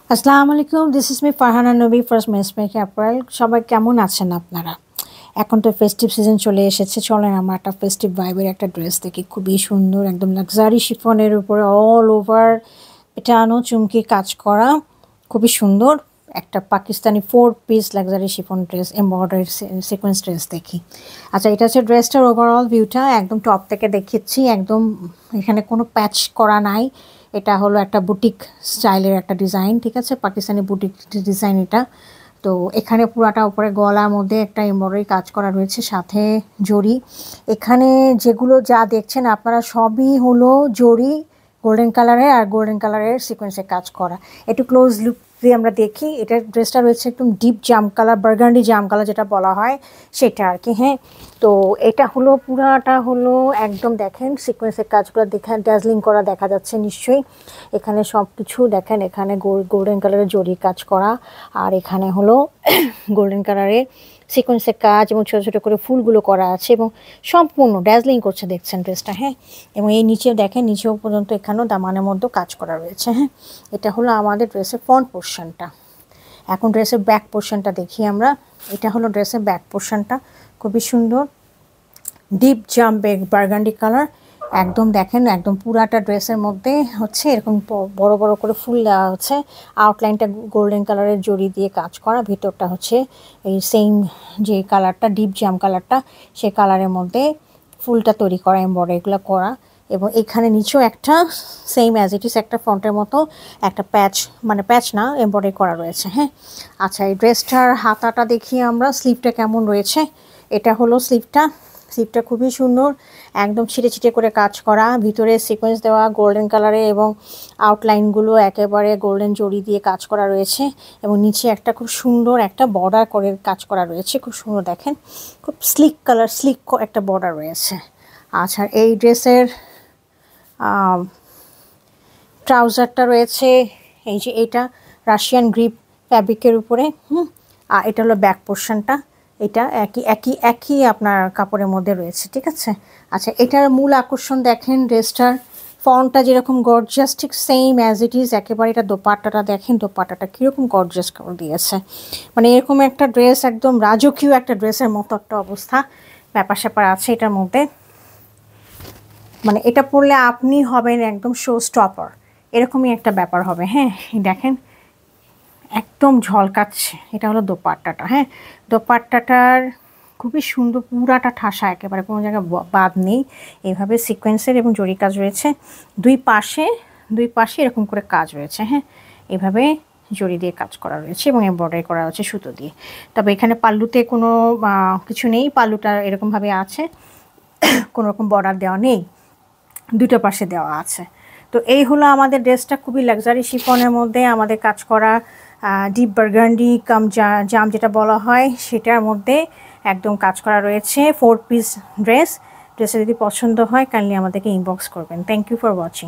আসসালামু আলাইকুম, this is me Farhana নবী ফার্স্ট মেসমেক অ্যাপারেল। সবাই কেমন আছেন আপনারা? এখন তো ফেস্টিভ সিজন চলে এসেছে, চলেন আমরা একটা ফেস্টিভ ভাইবের একটা ড্রেস দেখি। খুবই সুন্দর, একদম লাক্সারি শিফনের উপরে অল ওভার পেটানো চুমকি কাজ করা, খুবই সুন্দর একটা Pakistani 4 piece luxury chiffon dress, embroidery sequence dress দেখি। আচ্ছা, এটা হচ্ছে ড্রেসটার ওভারঅল ভিউটা, একদম টপ থেকে দেখিয়েছি। একদম এখানে কোনো প্যাচ করা নাই, এটা হলো একটা বুটিক স্টাইলের একটা ডিজাইন, ঠিক আছে, পাকিস্তানি বুটিক ডিজাইন এটা। তো এখানে পুরাটা উপরে গলার মধ্যে একটা এমব্রয়ডারি কাজ করা রয়েছে, সাথে জরি। এখানে যেগুলো যা দেখছেন আপনারা সবই হলো জরি, গোল্ডেন কালারের আর গোল্ডেন কালারের সিকোয়েন্সে কাজ করা। একটু ক্লোজ লুক দিয়ে আমরা দেখি। এটার ড্রেসটা রয়েছে একদম ডিপ জাম কালার, বার্গান্ডি জাম কালার যেটা বলা হয় সেটা আর কি। হ্যাঁ, তো এটা হলো পুরাটা হলো একদম দেখেন সিকোয়েন্সের কাজগুলো দেখেন, ড্যাজলিং করা দেখা যাচ্ছে নিশ্চয়ই। এখানে সব কিছু দেখেন, এখানে গোল্ডেন কালারের জরি কাজ করা, আর এখানে হলো গোল্ডেন কালারের সিকোয়েন্সের কাজ এবং ছোটো ছোটো করে ফুলগুলো করা আছে এবং সম্পূর্ণ ড্যাজলিং করছে দেখছেন ড্রেসটা। হ্যাঁ, এবং এই নিচেও দেখেন, নিচেও পর্যন্ত এখানেও দামানের মধ্যে কাজ করা রয়েছে। হ্যাঁ, এটা হলো আমাদের ড্রেসের ফ্রন্ট পোর্শনটা। এখন ড্রেসের ব্যাক পোর্শনটা দেখি আমরা। এটা হলো ড্রেসের ব্যাক পোর্শনটা, খুবই সুন্দর ডিপ জাম বার্গান্ডি কালার। একদম দেখেন, একদম পুরাটা ড্রেসের মধ্যে হচ্ছে এরকম বড় বড় করে ফুল দেওয়া হচ্ছে, আউটলাইনটা গোল্ডেন কালারের জড়ি দিয়ে কাজ করা, ভিতরটা হচ্ছে এই সেম যে কালারটা ডিপ জাম কালারটা সেই কালারের মধ্যে ফুলটা তৈরি করা, এমব্রয়ডারিগুলো করা। এবং এখানে নিচেও একটা সেম অ্যাজ ইট ইজ একটা ফ্রন্টের মতো একটা প্যাচ, মানে প্যাচ না, এমব্রয়ডারি করা রয়েছে। হ্যাঁ, আচ্ছা, এই ড্রেসটার হাতাটা দেখি আমরা, স্লিভটা কেমন রয়েছে। এটা হলো স্লিভটা, স্লিভটা খুবই সুন্দর, একদম ছিটে ছিটে করে কাজ করা, ভিতরে সিকোয়েন্স দেওয়া গোল্ডেন কালারে এবং আউটলাইনগুলো একেবারে গোল্ডেন জড়ি দিয়ে কাজ করা রয়েছে। এবং নিচে একটা খুব সুন্দর একটা বর্ডার করে কাজ করা রয়েছে, খুব সুন্দর দেখেন, খুব স্লিক কালার, স্লিক একটা বর্ডার রয়েছে। আচ্ছা, এই ড্রেসের ট্রাউজারটা রয়েছে এই যে, এটা রাশিয়ান গ্রিপ ফ্যাব্রিকের উপরে। আর এটা হলো ব্যাক পোর্শনটা, এটা একই আপনার কাপড়ের মধ্যে রয়েছে, ঠিক আছে। আচ্ছা, এটার মূল আকর্ষণ দেখেন, ড্রেসটার ফন্টটা যেরকম গর্জিয়াস, ঠিক সেম অ্যাজ ইট ইজ একেবারে। এটা দোপাট্টাটা দেখেন, দোপাট্টাটা কীরকম গর্জিয়াস করে দিয়েছে, মানে এরকম একটা ড্রেস, একদম রাজকীয় একটা ড্রেসের মতো একটা অবস্থা, ব্যাপার স্যাপার আছে এটার মধ্যে। মানে এটা পরলে আপনি হবেন একদম শো স্টপার, এরকমই একটা ব্যাপার হবে। হ্যাঁ, দেখেন একদম ঝলকাচ্ছে। এটা হলো দোপাট্টাটা। হ্যাঁ, দোপাট্টাটার খুবই সুন্দর, পুরাটা ঠাসা, একেবারে কোনো জায়গায় বাদ নেই। এইভাবে সিকোয়েন্সের এবং জরি কাজ রয়েছে, দুই পাশে এরকম করে কাজ রয়েছে। হ্যাঁ, এভাবে জরি দিয়ে কাজ করা রয়েছে এবং এমব্রয়ডারি করা হচ্ছে সুতো দিয়ে। তবে এখানে পাল্লুতে কোনো কিছু নেই, পাল্লুটা এরকমভাবে আছে, কোনো রকম বর্ডার দেওয়া নেই, দুটো পাশে দেওয়া আছে। তো এই হলো আমাদের ড্রেসটা, খুবই লাক্সারি শিফনের মধ্যে আমাদের কাজ করা, ডিপ বার্গান্ডি কাম জাম যেটা বলা হয় সেটার মধ্যে একদম কাজ করা রয়েছে। 4 পিস ড্রেসে যদি পছন্দ হয় কাইন্ডলি আমাদেরকে ইনবক্স করবেন। Thank you for watching.